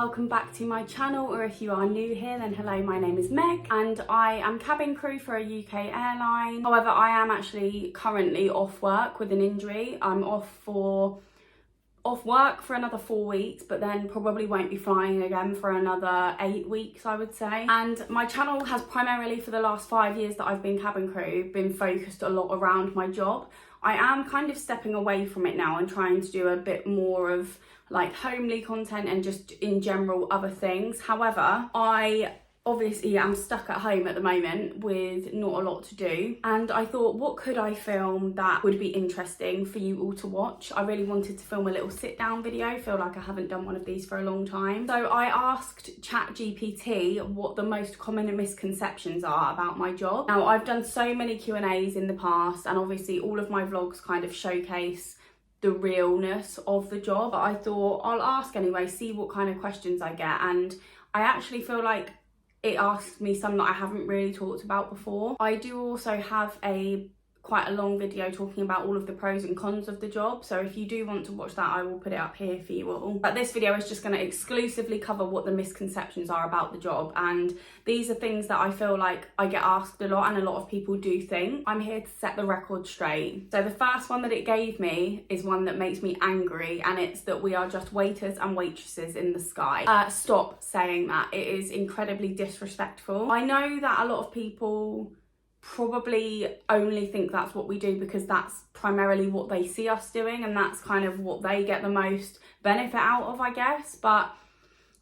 welcome back to my channel, or if you are new here then hello, my name is Meg and I am cabin crew for a UK airline. However, I am actually currently off work with an injury. I'm off work for another 4 weeks, but then probably won't be flying again for another 8 weeks, I would say. And my channel has primarily, for the last 5 years that I've been cabin crew, been focused a lot around my job. I am kind of stepping away from it now and trying to do a bit more of like homely content and just in general other things. However, I obviously I'm stuck at home at the moment with not a lot to do, and I thought, what could I film that would be interesting for you all to watch? I really wanted to film a little sit down video. Feel like I haven't done one of these for a long time. So I asked ChatGPT what the most common misconceptions are about my job. Now, I've done so many Q&As in the past, and obviously all of my vlogs kind of showcase the realness of the job, but I thought I'll ask anyway, see what kind of questions I get. And I actually feel like it asked me some that I haven't really talked about before. I do also have quite a long video talking about all of the pros and cons of the job, so if you do want to watch that, I will put it up here for you all. But this video is just going to exclusively cover what the misconceptions are about the job, and these are things that I feel like I get asked a lot and a lot of people do think. I'm here to set the record straight. So the first one that it gave me is one that makes me angry, and it's that we are just waiters and waitresses in the sky. Stop saying that. It is incredibly disrespectful. I know that a lot of people probably only think that's what we do because that's primarily what they see us doing, and that's kind of what they get the most benefit out of, I guess. But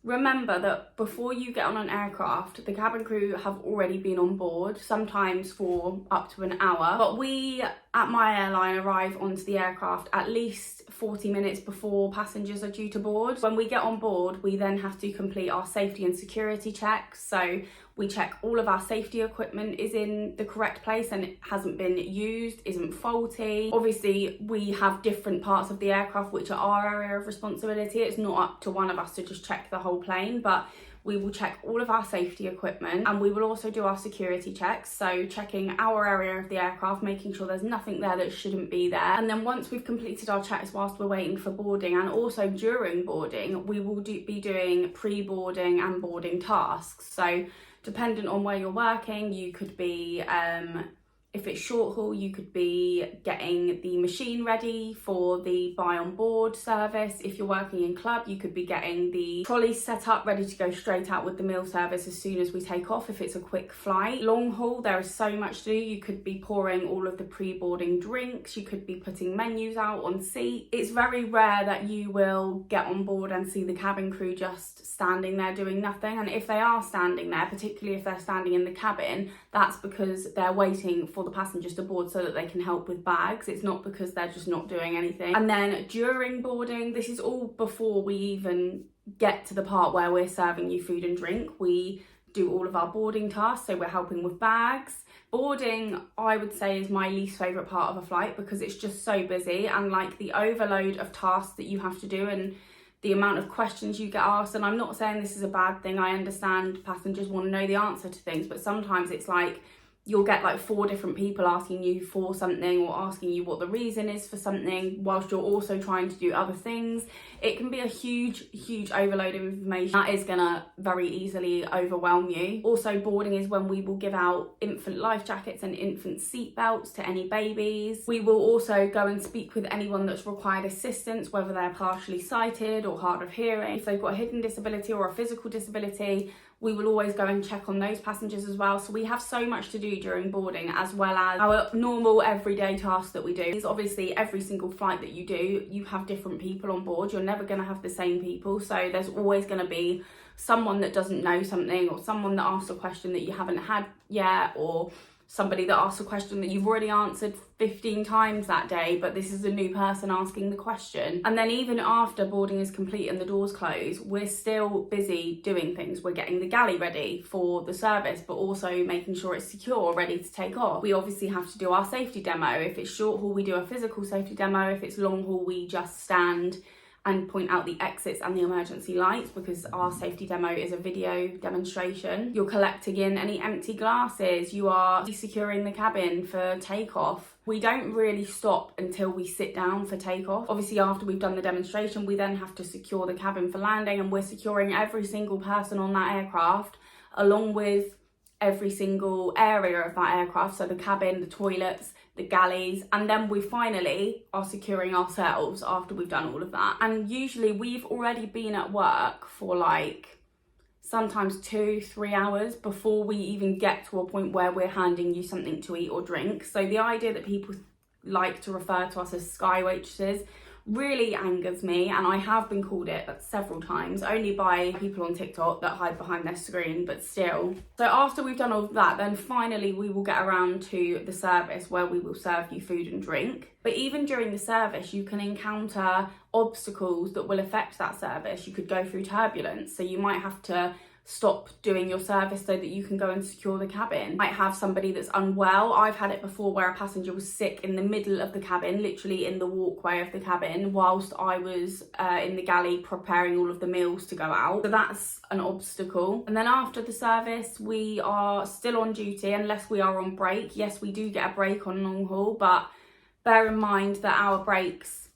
remember that before you get on an aircraft, the cabin crew have already been on board, sometimes for up to an hour. But we at my airline arrive onto the aircraft at least 40 minutes before passengers are due to board. When we get on board, we then have to complete our safety and security checks. So we check all of our safety equipment is in the correct place and it hasn't been used, isn't faulty. Obviously, we have different parts of the aircraft which are our area of responsibility. It's not up to one of us to just check the whole plane, but we will check all of our safety equipment, and we will also do our security checks. So checking our area of the aircraft, making sure there's nothing there that shouldn't be there. And then once we've completed our checks whilst we're waiting for boarding, and also during boarding, we will be doing pre-boarding and boarding tasks. So dependent on where you're working, you could be, if it's short haul, you could be getting the machine ready for the buy on board service. If you're working in club, you could be getting the trolley set up ready to go straight out with the meal service as soon as we take off if it's a quick flight. Long haul, there is so much to do. You could be pouring all of the pre-boarding drinks, you could be putting menus out on seat. It's very rare that you will get on board and see the cabin crew just standing there doing nothing. And if they are standing there, particularly if they're standing in the cabin, that's because they're waiting for the passengers to board so that they can help with bags. It's not because they're just not doing anything. And then during boarding, this is all before we even get to the part where we're serving you food and drink. We do all of our boarding tasks, so we're helping with bags. Boarding, I would say, is my least favourite part of a flight because it's just so busy, and like the overload of tasks that you have to do and the amount of questions you get asked. And I'm not saying this is a bad thing. I understand passengers want to know the answer to things, but sometimes it's like you'll get like 4 different people asking you for something or asking you what the reason is for something whilst you're also trying to do other things. It can be a huge overload of information that is gonna very easily overwhelm you. Also, boarding is when we will give out infant life jackets and infant seat belts to any babies. We will also go and speak with anyone that's required assistance, whether they're partially sighted or hard of hearing. If they've got a hidden disability or a physical disability, we will always go and check on those passengers as well. So we have so much to do during boarding, as well as our normal everyday tasks that we do. Is obviously every single flight that you do, you have different people on board. You're never going to have the same people. So there's always going to be someone that doesn't know something, or someone that asks a question that you haven't had yet, or somebody that asks a question that you've already answered 15 times that day, but this is a new person asking the question. And then even after boarding is complete and the doors close, we're still busy doing things. We're getting the galley ready for the service, but also making sure it's secure, ready to take off. We obviously have to do our safety demo. If it's short haul, we do a physical safety demo. If it's long haul, we just stand and point out the exits and the emergency lights, because our safety demo is a video demonstration. You're collecting in any empty glasses, you are securing the cabin for takeoff. We don't really stop until we sit down for takeoff. Obviously, after we've done the demonstration, we then have to secure the cabin for landing, and we're securing every single person on that aircraft, along with every single area of that aircraft. So the cabin, the toilets, the galleys, and then we finally are securing ourselves after we've done all of that. And usually we've already been at work for like sometimes 2-3 hours before we even get to a point where we're handing you something to eat or drink. So the idea that people like to refer to us as sky waitresses really angers me, and I have been called it several times, only by people on TikTok that hide behind their screen, but still. So after we've done all of that, then finally we will get around to the service, where we will serve you food and drink. But even during the service, you can encounter obstacles that will affect that service. You could go through turbulence, so you might have to stop doing your service so that you can go and secure the cabin. Might have somebody that's unwell. I've had it before where a passenger was sick in the middle of the cabin, literally in the walkway of the cabin, whilst I was in the galley preparing all of the meals to go out. So that's an obstacle. And then after the service, we are still on duty unless we are on break. Yes, we do get a break on long haul, but bear in mind that our breaks,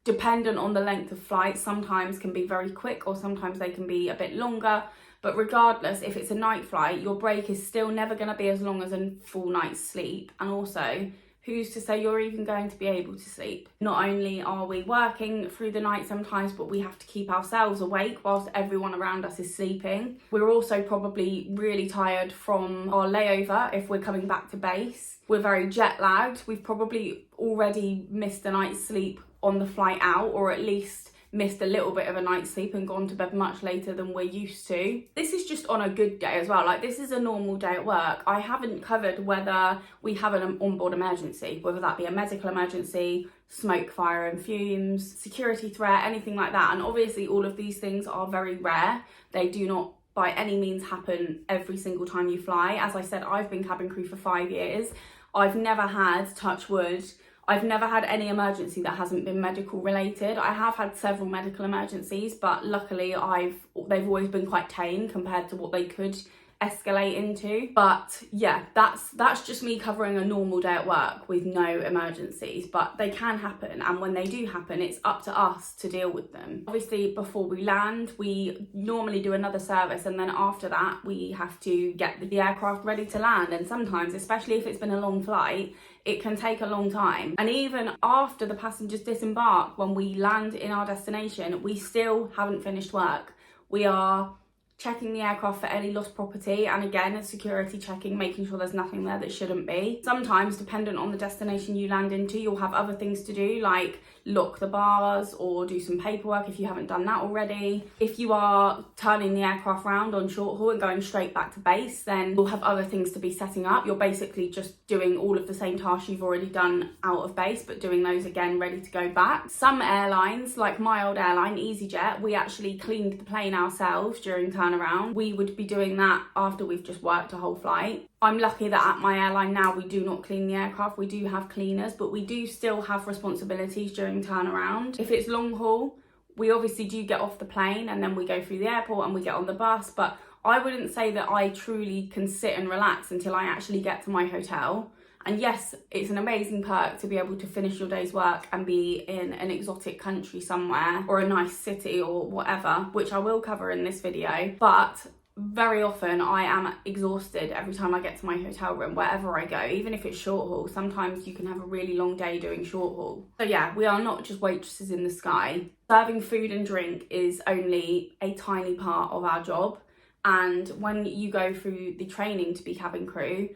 dependent on the length of flight, sometimes can be very quick or sometimes they can be a bit longer. But regardless, if it's a night flight, your break is still never going to be as long as a full night's sleep. And also, who's to say you're even going to be able to sleep? Not only are we working through the night sometimes, but we have to keep ourselves awake whilst everyone around us is sleeping. We're also probably really tired from our layover if we're coming back to base. We're very jet lagged. We've probably already missed a night's sleep on the flight out, or at least missed a little bit of a night's sleep and gone to bed much later than we're used to. This is just on a good day as well. Like, this is a normal day at work. I haven't covered whether we have an onboard emergency, whether that be a medical emergency, smoke, fire and fumes, security threat, anything like that. And obviously all of these things are very rare. They do not by any means happen every single time you fly. As I said, I've been cabin crew for 5 years. I've never had, touch wood, I've never had any emergency that hasn't been medical related. I have had several medical emergencies, but luckily they've always been quite tame compared to what they could escalate into. But yeah, that's just me covering a normal day at work with no emergencies, but they can happen, and when they do happen, it's up to us to deal with them. Obviously, before we land, we normally do another service, and then after that we have to get the aircraft ready to land. And sometimes, especially if it's been a long flight, it can take a long time. And even after the passengers disembark, when we land in our destination, we still haven't finished work. We are checking the aircraft for any lost property, and again, security checking, making sure there's nothing there that shouldn't be. Sometimes, dependent on the destination you land into, you'll have other things to do, like lock the bars or do some paperwork if you haven't done that already. If you are turning the aircraft round on short haul and going straight back to base, then you'll have other things to be setting up. You're basically just doing all of the same tasks you've already done out of base, but doing those again ready to go back. Some airlines, like my old airline, EasyJet, we actually cleaned the plane ourselves during turnaround. We would be doing that after we've just worked a whole flight. I'm lucky that at my airline now we do not clean the aircraft. We do have cleaners, but we do still have responsibilities during turnaround. If it's long haul, we obviously do get off the plane and then we go through the airport and we get on the bus, but I wouldn't say that I truly can sit and relax until I actually get to my hotel. And yes, it's an amazing perk to be able to finish your day's work and be in an exotic country somewhere, or a nice city or whatever, which I will cover in this video, but very often I am exhausted every time I get to my hotel room, wherever I go, even if it's short haul. Sometimes you can have a really long day doing short haul. So yeah, we are not just waitresses in the sky. Serving food and drink is only a tiny part of our job. And when you go through the training to be cabin crew,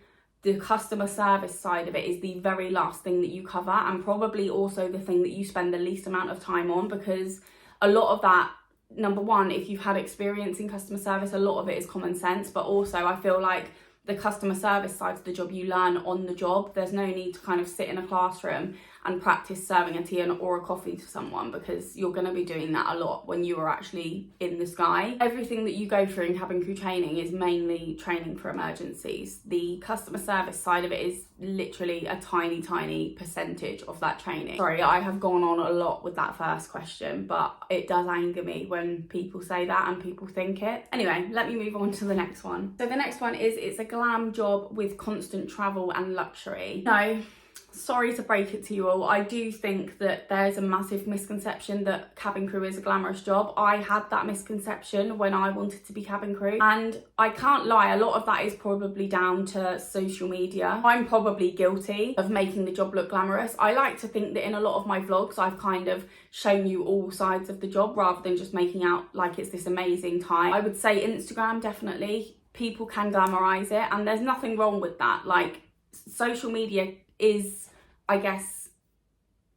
the customer service side of it is the very last thing that you cover, and probably also the thing that you spend the least amount of time on, because a lot of that, number one, if you've had experience in customer service, a lot of it is common sense, but also I feel like the customer service side of the job you learn on the job. There's no need to kind of sit in a classroom and practice serving a tea or a coffee to someone, because you're going to be doing that a lot when you are actually in the sky. Everything that you go through in cabin crew training is mainly training for emergencies. The customer service side of it is literally a tiny percentage of that training. Sorry, I have gone on a lot with that first question, but it does anger me when people say that and people think it. Anyway, let me move on to the next one. So the next one is, it's a glam job with constant travel and luxury. No, sorry to break it to you all, I do think that there's a massive misconception that cabin crew is a glamorous job. I had that misconception when I wanted to be cabin crew, and I can't lie, a lot of that is probably down to social media. I'm probably guilty of making the job look glamorous. I like to think that in a lot of my vlogs I've kind of shown you all sides of the job rather than just making out like it's this amazing time. I would say Instagram, definitely, people can glamorize it, and there's nothing wrong with that. Like, social media is, I guess,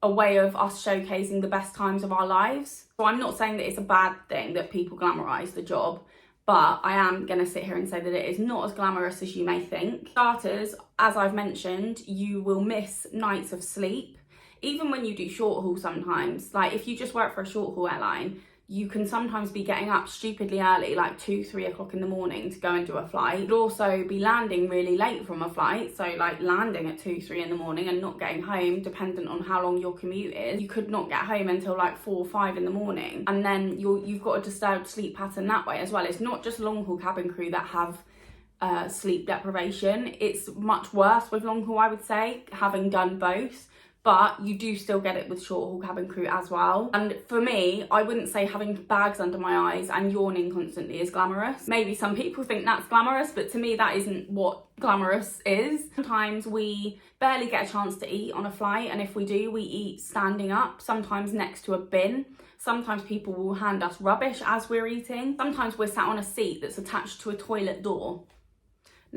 a way of us showcasing the best times of our lives. So I'm not saying that it's a bad thing that people glamorize the job, but I am going to sit here and say that it is not as glamorous as you may think. Starters, as I've mentioned, you will miss nights of sleep. Even when you do short haul sometimes, like if you just work for a short haul airline, you can sometimes be getting up stupidly early, like 2-3 o'clock in the morning to go and do a flight. You'd also be landing really late from a flight, so like landing at 2-3 in the morning and not getting home, dependent on how long your commute is. You could not get home until like 4 or 5 in the morning, and then you've got a disturbed sleep pattern that way as well. It's not just long haul cabin crew that have sleep deprivation. It's much worse with long haul, I would say, having done both. But you do still get it with short haul cabin crew as well. And for me, I wouldn't say having bags under my eyes and yawning constantly is glamorous. Maybe some people think that's glamorous, but to me that isn't what glamorous is. Sometimes we barely get a chance to eat on a flight, and if we do, we eat standing up, sometimes next to a bin. Sometimes people will hand us rubbish as we're eating. Sometimes we're sat on a seat that's attached to a toilet door.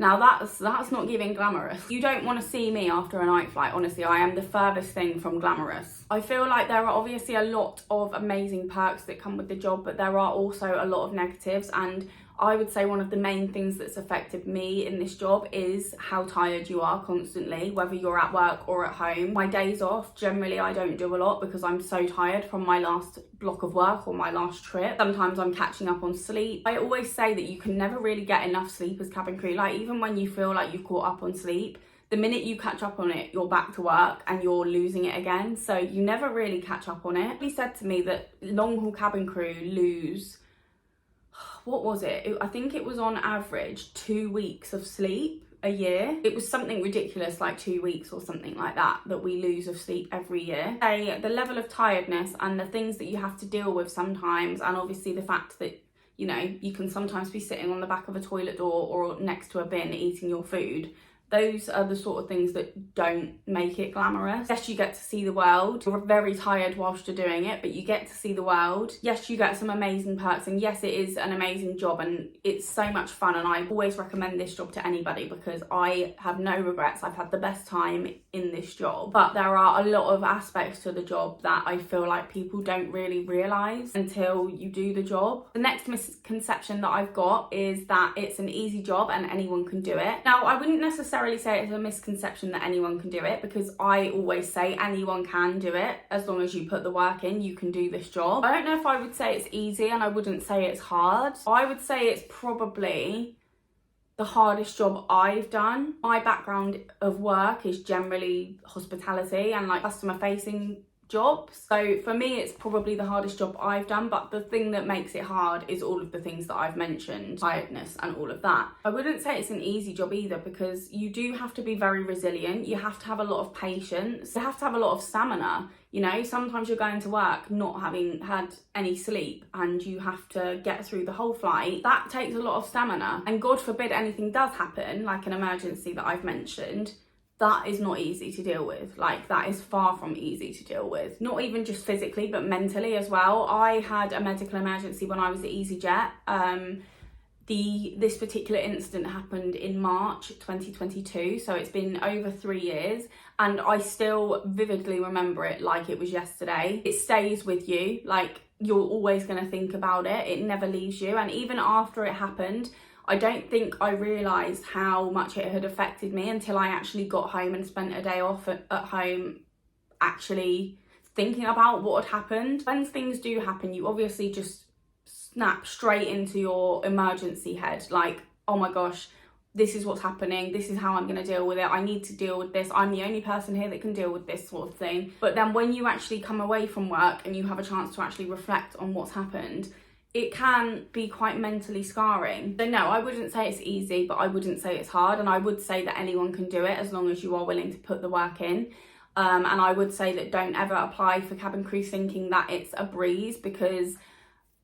Now that's not giving glamorous. You don't want to see me after a night flight, honestly. I am the furthest thing from glamorous. I feel like there are obviously a lot of amazing perks that come with the job, but there are also a lot of negatives, and I would say one of the main things that's affected me in this job is how tired you are constantly, whether you're at work or at home. My days off, generally I don't do a lot because I'm so tired from my last block of work or my last trip. Sometimes I'm catching up on sleep. I always say that you can never really get enough sleep as cabin crew. Like, even when you feel like you've caught up on sleep, the minute you catch up on it, you're back to work and you're losing it again. So you never really catch up on it. He said to me that long haul cabin crew lose, what was it? I think it was on average 2 weeks of sleep a year. It was something ridiculous, like 2 weeks or something like that we lose of sleep every year. The level of tiredness and the things that you have to deal with sometimes, and obviously the fact that, you know, you can sometimes be sitting on the back of a toilet door or next to a bin eating your food. Those are the sort of things that don't make it glamorous. Yes, you get to see the world. You're very tired whilst you're doing it, but you get to see the world. Yes, you get some amazing perks, and yes, it is an amazing job and it's so much fun, and I always recommend this job to anybody because I have no regrets. I've had the best time in this job, but there are a lot of aspects to the job that I feel like people don't really realise until you do the job. The next misconception that I've got is that it's an easy job and anyone can do it. Now, I wouldn't necessarily say it's a misconception that anyone can do it, because I always say anyone can do it as long as you put the work in. You can do this job. I don't know if I would say it's easy, and I wouldn't say it's hard. I would say it's probably the hardest job I've done. My background of work is generally hospitality and like customer facing jobs, so for me it's probably the hardest job I've done. But the thing that makes it hard is all of the things that I've mentioned, tiredness and all of that. I wouldn't say it's an easy job either, because you do have to be very resilient. You have to have a lot of patience. You have to have a lot of stamina. You know, sometimes you're going to work not having had any sleep and you have to get through the whole flight. That takes a lot of stamina, and God forbid anything does happen, like an emergency that I've mentioned. That is not easy to deal with. Like, that is far from easy to deal with. Not even just physically, but mentally as well. I had a medical emergency when I was at EasyJet. This particular incident happened in March 2022, so it's been over 3 years, and I still vividly remember it like it was yesterday. It stays with you, like you're always going to think about it. It never leaves you, and even after it happened, I don't think I realised how much it had affected me until I actually got home and spent a day off at home actually thinking about what had happened. When things do happen, you obviously just snap straight into your emergency head, like, oh my gosh, this is what's happening, this is how I'm going to deal with it, I need to deal with this, I'm the only person here that can deal with this sort of thing. But then when you actually come away from work and you have a chance to actually reflect on what's happened, it can be quite mentally scarring. So no, I wouldn't say it's easy, but I wouldn't say it's hard, and I would say that anyone can do it as long as you are willing to put the work in. And I would say that don't ever apply for cabin crew thinking that it's a breeze, because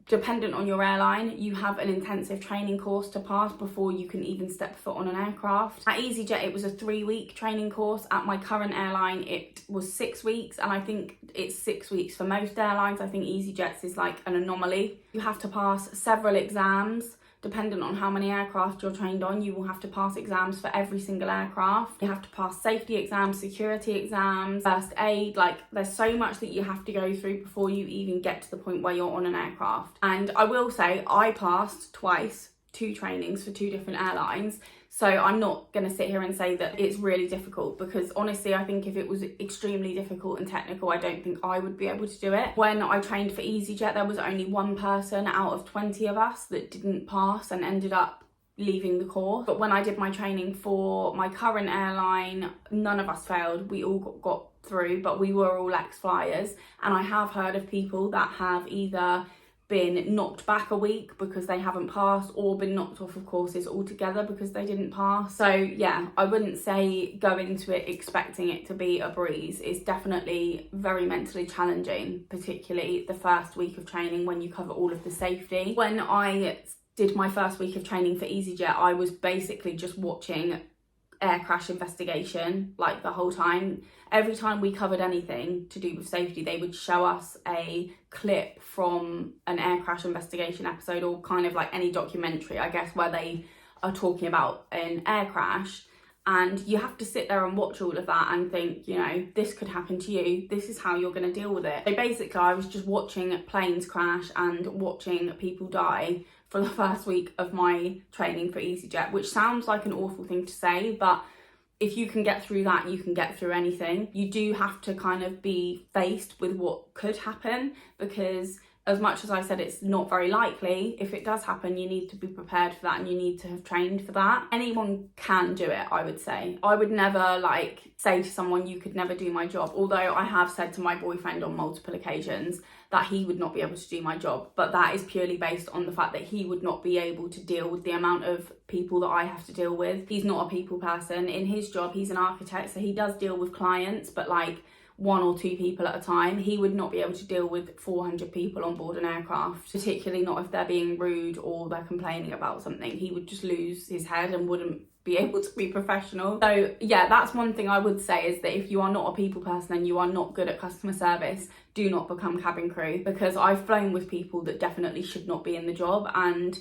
dependent on your airline, you have an intensive training course to pass before you can even step foot on an aircraft. At EasyJet, it was a 3-week training course. At my current airline, it was 6 weeks, and I think it's 6 weeks for most airlines. I think EasyJet's is like an anomaly. You have to pass several exams. Dependent on how many aircraft you're trained on, you will have to pass exams for every single aircraft. You have to pass safety exams, security exams, first aid. Like, there's so much that you have to go through before you even get to the point where you're on an aircraft. And I will say, I passed twice 2 trainings for 2 different airlines. So I'm not going to sit here and say that it's really difficult, because honestly, I think if it was extremely difficult and technical, I don't think I would be able to do it. When I trained for EasyJet, there was only 1 person out of 20 of us that didn't pass and ended up leaving the course. But when I did my training for my current airline, none of us failed. We all got through, but we were all ex-flyers. And I have heard of people that have either been knocked back a week because they haven't passed, or been knocked off of courses altogether because they didn't pass. So yeah, I wouldn't say go into it expecting it to be a breeze. It's definitely very mentally challenging, particularly the first week of training when you cover all of the safety. When I did my first week of training for EasyJet, I was basically just watching air crash investigation like the whole time. Every time we covered anything to do with safety, they would show us a clip from an air crash investigation episode, or kind of like any documentary, I guess, where they are talking about an air crash. And you have to sit there and watch all of that and think, you know, this could happen to you. This is how you're going to deal with it. So basically, I was just watching planes crash and watching people die for the first week of my training for EasyJet, which sounds like an awful thing to say, but if you can get through that, you can get through anything. You do have to kind of be faced with what could happen, because as much as I said it's not very likely, if it does happen, you need to be prepared for that, and you need to have trained for that. Anyone can do it, I would say. I would never say to someone, you could never do my job. Although I have said to my boyfriend on multiple occasions that he would not be able to do my job. But that is purely based on the fact that he would not be able to deal with the amount of people that I have to deal with. He's not a people person. In his job, he's an architect, so he does deal with clients, but 1 or 2 people at a time. He would not be able to deal with 400 people on board an aircraft, particularly not if they're being rude or they're complaining about something. He would just lose his head and wouldn't be able to be professional. So yeah, that's one thing I would say, is that if you are not a people person and you are not good at customer service, do not become cabin crew, because I've flown with people that definitely should not be in the job, and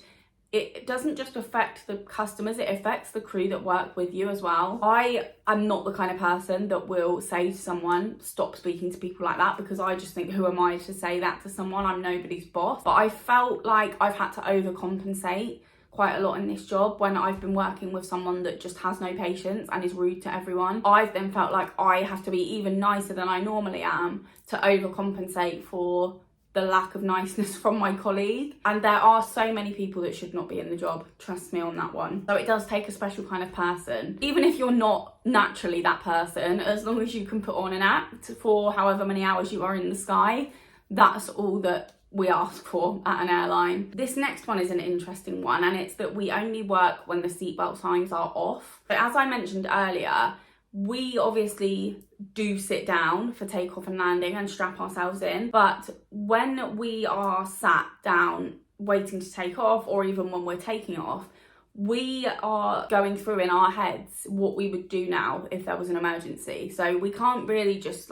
it doesn't just affect the customers, it affects the crew that work with you as well. I am not the kind of person that will say to someone, stop speaking to people like that, because I just think, who am I to say that to someone? I'm nobody's boss. But I felt like I've had to overcompensate quite a lot in this job when I've been working with someone that just has no patience and is rude to everyone. I've then felt like I have to be even nicer than I normally am to overcompensate for the lack of niceness from my colleague. And there are so many people that should not be in the job, trust me on that one. So it does take a special kind of person. Even if you're not naturally that person, as long as you can put on an act for however many hours you are in the sky, that's all that we ask for at an airline. This next one is an interesting one, and it's that we only work when the seatbelt signs are off. But as I mentioned earlier, we obviously do sit down for takeoff and landing and strap ourselves in, but when we are sat down waiting to take off, or even when we're taking off, we are going through in our heads what we would do now if there was an emergency. So we can't really just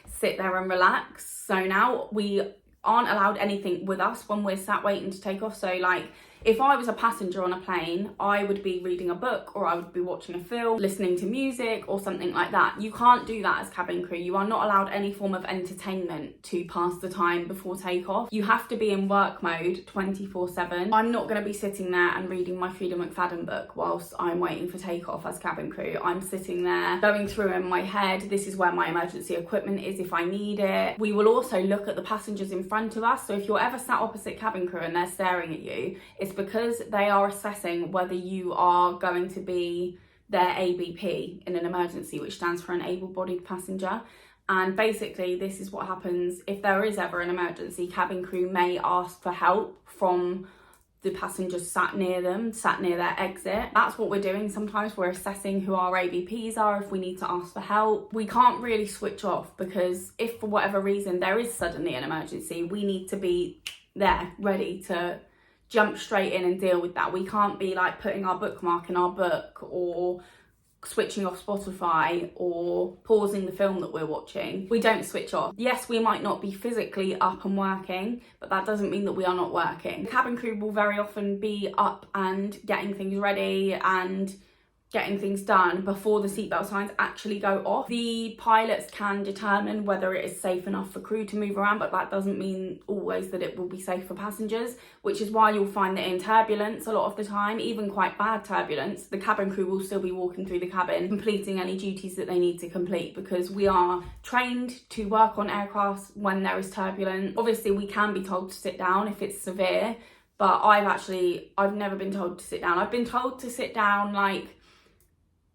sit there and relax. So now we aren't allowed anything with us when we're sat waiting to take off. So if I was a passenger on a plane, I would be reading a book, or I would be watching a film, listening to music or something like that. You can't do that as cabin crew. You are not allowed any form of entertainment to pass the time before takeoff. You have to be in work mode 24/7. I'm not going to be sitting there and reading my Frida McFadden book whilst I'm waiting for takeoff as cabin crew. I'm sitting there going through in my head, this is where my emergency equipment is if I need it. We will also look at the passengers in front of us. So if you're ever sat opposite cabin crew and they're staring at you, it's because they are assessing whether you are going to be their ABP in an emergency, which stands for an able-bodied passenger. And basically this is what happens if there is ever an emergency. Cabin crew may ask for help from the passengers sat near them, sat near their exit. That's what we're doing. Sometimes we're assessing who our ABPs are, if we need to ask for help. We can't really switch off, because if for whatever reason there is suddenly an emergency, we need to be there ready to jump straight in and deal with that. We can't be like putting our bookmark in our book, or switching off Spotify, or pausing the film that we're watching. We don't switch off. Yes, we might not be physically up and working, but that doesn't mean that we are not working. The cabin crew will very often be up and getting things ready and getting things done before the seatbelt signs actually go off. The pilots can determine whether it is safe enough for crew to move around, but that doesn't mean always that it will be safe for passengers, which is why you'll find that in turbulence a lot of the time, even quite bad turbulence, the cabin crew will still be walking through the cabin, completing any duties that they need to complete, because we are trained to work on aircrafts when there is turbulence. Obviously, we can be told to sit down if it's severe, but I've never been told to sit down. I've been told to sit down like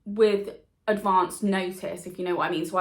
with advanced notice, if you know what I mean. So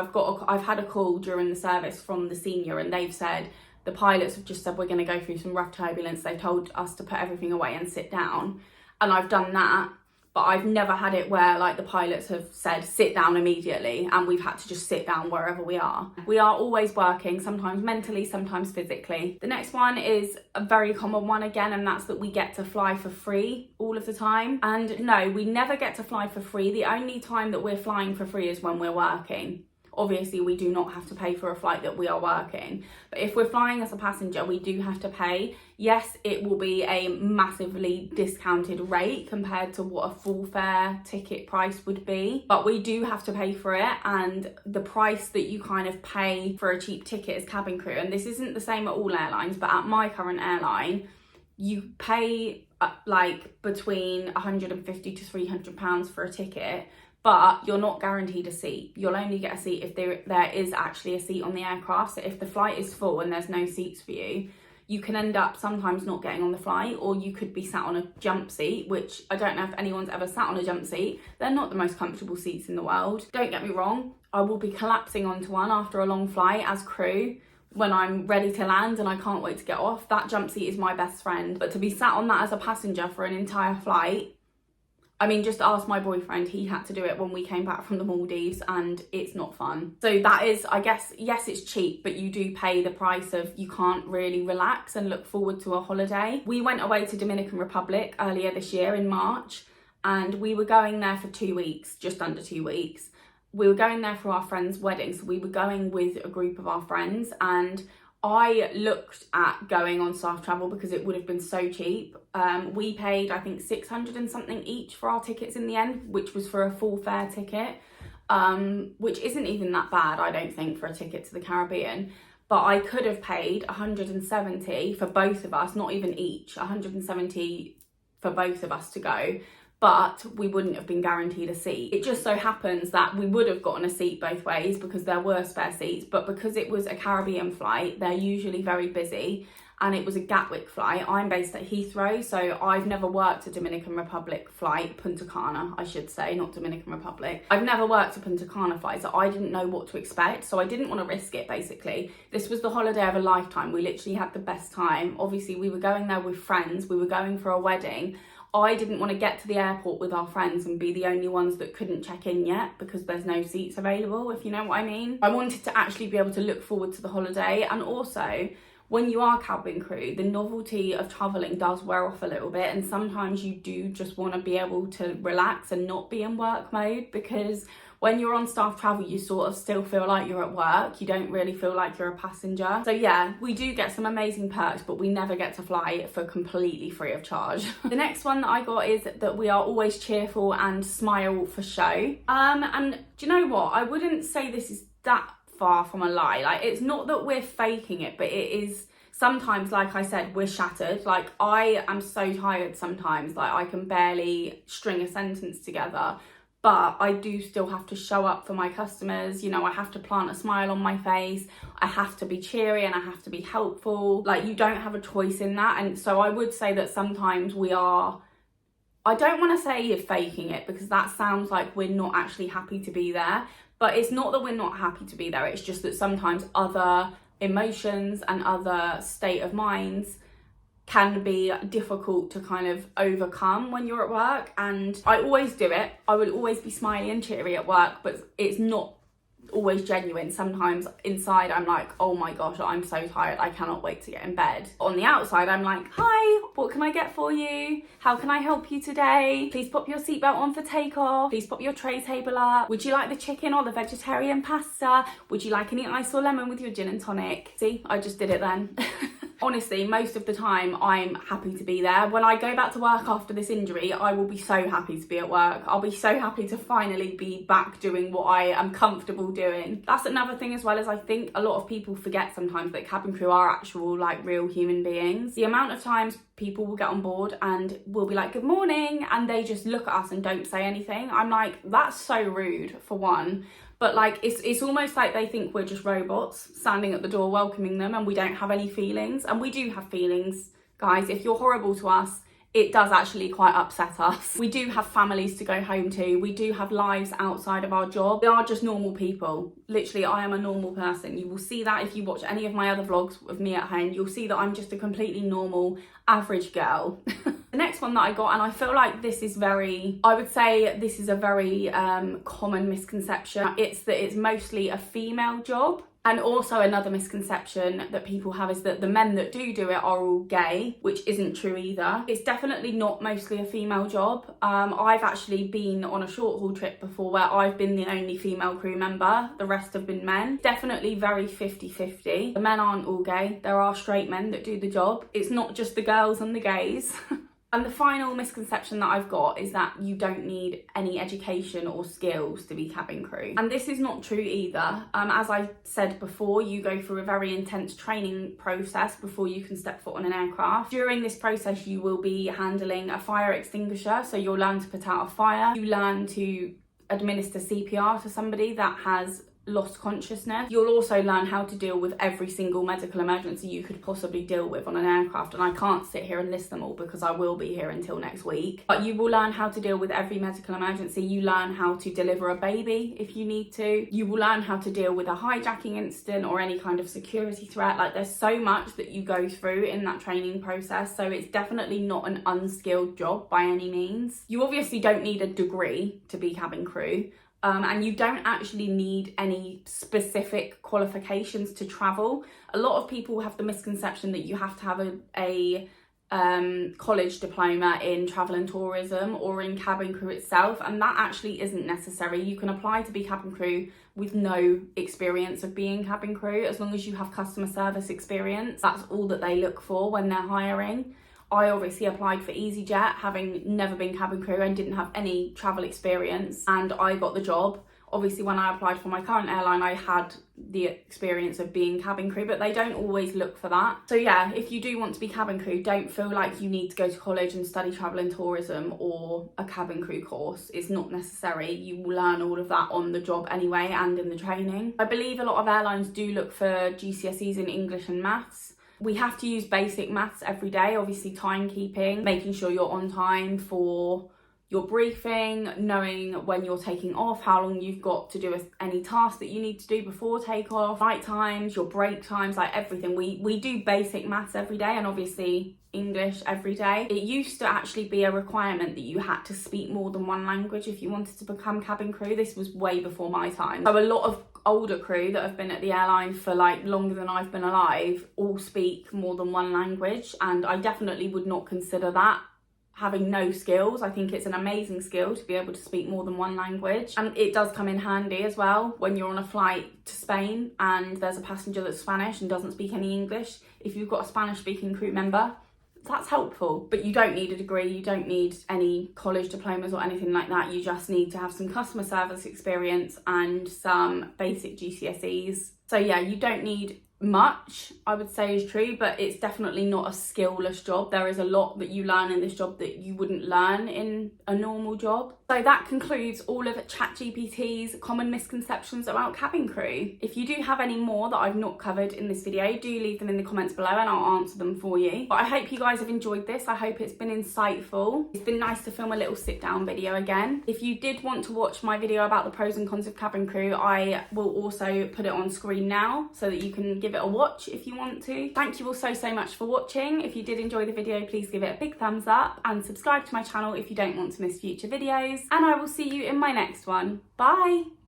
I've had a call during the service from the senior, and they've said, the pilots have just said, we're going to go through some rough turbulence. They told us to put everything away and sit down, and I've done that. But I've never had it where like the pilots have said sit down immediately and we've had to just sit down wherever we are. We are always working, sometimes mentally, sometimes physically. The next one is a very common one again, and that's that we get to fly for free all of the time. And no, we never get to fly for free. The only time that we're flying for free is when we're working. Obviously, we do not have to pay for a flight that we are working. But if we're flying as a passenger, we do have to pay. Yes, it will be a massively discounted rate compared to what a full fare ticket price would be. But we do have to pay for it. And the price that you kind of pay for a cheap ticket as cabin crew, and this isn't the same at all airlines, but at my current airline, you pay like between £150 to £300 for a ticket, but you're not guaranteed a seat. You'll only get a seat if there is actually a seat on the aircraft. So if the flight is full and there's no seats for you, you can end up sometimes not getting on the flight, or you could be sat on a jump seat, which I don't know if anyone's ever sat on a jump seat. They're not the most comfortable seats in the world. Don't get me wrong, I will be collapsing onto one after a long flight as crew when I'm ready to land and I can't wait to get off. That jump seat is my best friend. But to be sat on that as a passenger for an entire flight, I mean, just ask my boyfriend. He had to do it when we came back from the Maldives, and it's not fun. So that is, I guess, yes, it's cheap, but you do pay the price of you can't really relax and look forward to a holiday. We went away to Dominican Republic earlier this year in March, and we were going there for 2 weeks, just under 2 weeks. We were going there for our friend's wedding, so we were going with a group of our friends, and I looked at going on staff travel because it would have been so cheap. We paid, I think, 600 and something each for our tickets in the end, which was for a full fare ticket, which isn't even that bad, I don't think, for a ticket to the Caribbean. But I could have paid 170 for both of us, not even each, 170 for both of us to go. But we wouldn't have been guaranteed a seat. It just so happens that we would have gotten a seat both ways because there were spare seats, but because it was a Caribbean flight, they're usually very busy, and it was a Gatwick flight. I'm based at Heathrow, so I've never worked a Dominican Republic flight, Punta Cana, I should say, not Dominican Republic. I've never worked a Punta Cana flight, so I didn't know what to expect, so I didn't want to risk it, basically. This was the holiday of a lifetime. We literally had the best time. Obviously, we were going there with friends. We were going for a wedding. I didn't want to get to the airport with our friends and be the only ones that couldn't check in yet because there's no seats available, if you know what I mean. I wanted to actually be able to look forward to the holiday, and also when you are cabin crew, the novelty of travelling does wear off a little bit, and sometimes you do just want to be able to relax and not be in work mode, because when you're on staff travel, you sort of still feel like you're at work. You don't really feel like you're a passenger. So yeah, we do get some amazing perks, but we never get to fly for completely free of charge. The next one that I got is that we are always cheerful and smile for show. And do you know what? I wouldn't say this is that far from a lie. Like, it's not that we're faking it, but it is sometimes, like I said, we're shattered. Like, I am so tired sometimes, like I can barely string a sentence together, but I do still have to show up for my customers. You know, I have to plant a smile on my face, I have to be cheery, and I have to be helpful. Like, you don't have a choice in that. And so I would say that sometimes we are, I don't want to say faking it because that sounds like we're not actually happy to be there, but it's not that we're not happy to be there. It's just that sometimes other emotions and other state of minds can be difficult to kind of overcome when you're at work. And I always do it. I will always be smiley and cheery at work, but it's not always genuine. Sometimes inside I'm like, oh my gosh, I'm so tired, I cannot wait to get in bed. On the outside I'm like, hi, what can I get for you? How can I help you today? Please pop your seatbelt on for takeoff. Please pop your tray table up. Would you like the chicken or the vegetarian pasta? Would you like any ice or lemon with your gin and tonic? See, I just did it then. Honestly, most of the time I'm happy to be there. When I go back to work after this injury, I will be so happy to be at work. I'll be so happy to finally be back doing what I am comfortable doing. That's another thing as well, as I think a lot of people forget sometimes that cabin crew are actual, like, real human beings. The amount of times people will get on board and will be like, good morning, and they just look at us and don't say anything. I'm like, that's so rude, for one. But like, it's almost like they think we're just robots standing at the door welcoming them, and we don't have any feelings. And we do have feelings, guys. If you're horrible to us, it does actually quite upset us. We do have families to go home to. We do have lives outside of our job. We are just normal people. Literally, I am a normal person. You will see that if you watch any of my other vlogs of me at home. You'll see that I'm just a completely normal, average girl. The next one that I got, and I feel like this is I would say this is a very common misconception. It's that it's mostly a female job. And also another misconception that people have is that the men that do it are all gay, which isn't true either. It's definitely not mostly a female job. I've actually been on a short haul trip before where I've been the only female crew member. The rest have been men. Definitely very 50-50. The men aren't all gay. There are straight men that do the job. It's not just the girls and the gays. And the final misconception that I've got is that you don't need any education or skills to be cabin crew. And this is not true either. As I said before, you go through a very intense training process before you can step foot on an aircraft. During this process, you will be handling a fire extinguisher. So you'll learn to put out a fire. You learn to administer CPR to somebody that has lost consciousness. You'll also learn how to deal with every single medical emergency you could possibly deal with on an aircraft, and I can't sit here and list them all because I will be here until next week. But you will learn how to deal with every medical emergency. You learn how to deliver a baby if you need to. You will learn how to deal with a hijacking incident or any kind of security threat. Like, there's so much that you go through in that training process, so it's definitely not an unskilled job by any means. You obviously don't need a degree to be cabin crew. And you don't actually need any specific qualifications to travel. A lot of people have the misconception that you have to have a college diploma in travel and tourism or in cabin crew itself, and that actually isn't necessary. You can apply to be cabin crew with no experience of being cabin crew, as long as you have customer service experience. That's all that they look for when they're hiring. I obviously applied for EasyJet, having never been cabin crew and didn't have any travel experience, and I got the job. Obviously, when I applied for my current airline, I had the experience of being cabin crew, but they don't always look for that. So yeah, if you do want to be cabin crew, don't feel like you need to go to college and study travel and tourism or a cabin crew course. It's not necessary. You will learn all of that on the job anyway and in the training. I believe a lot of airlines do look for GCSEs in English and maths. We have to use basic maths every day, obviously timekeeping, making sure you're on time for your briefing, knowing when you're taking off, how long you've got to do any task that you need to do before takeoff, flight times, your break times, like everything. We do basic maths every day, and obviously English every day. It used to actually be a requirement that you had to speak more than one language if you wanted to become cabin crew. This was way before my time. So a lot of older crew that have been at the airline for like longer than I've been alive all speak more than one language, and I definitely would not consider that having no skills. I think it's an amazing skill to be able to speak more than one language, and it does come in handy as well when you're on a flight to Spain and there's a passenger that's Spanish and doesn't speak any English. If you've got a Spanish speaking crew member, that's helpful. But you don't need a degree, you don't need any college diplomas or anything like that. You just need to have some customer service experience and some basic GCSEs. So yeah, you don't need much, I would say, is true, but it's definitely not a skillless job. There is a lot that you learn in this job that you wouldn't learn in a normal job. So that concludes all of ChatGPT's common misconceptions about cabin crew. If you do have any more that I've not covered in this video, do leave them in the comments below and I'll answer them for you. But I hope you guys have enjoyed this. I hope it's been insightful. It's been nice to film a little sit down video again. If you did want to watch my video about the pros and cons of cabin crew, I will also put it on screen screen now so that you can give it a watch if you want to. Thank you all so much for watching. If you did enjoy the video, please give it a big thumbs up and subscribe to my channel if you don't want to miss future videos, and I will see you in my next one. Bye!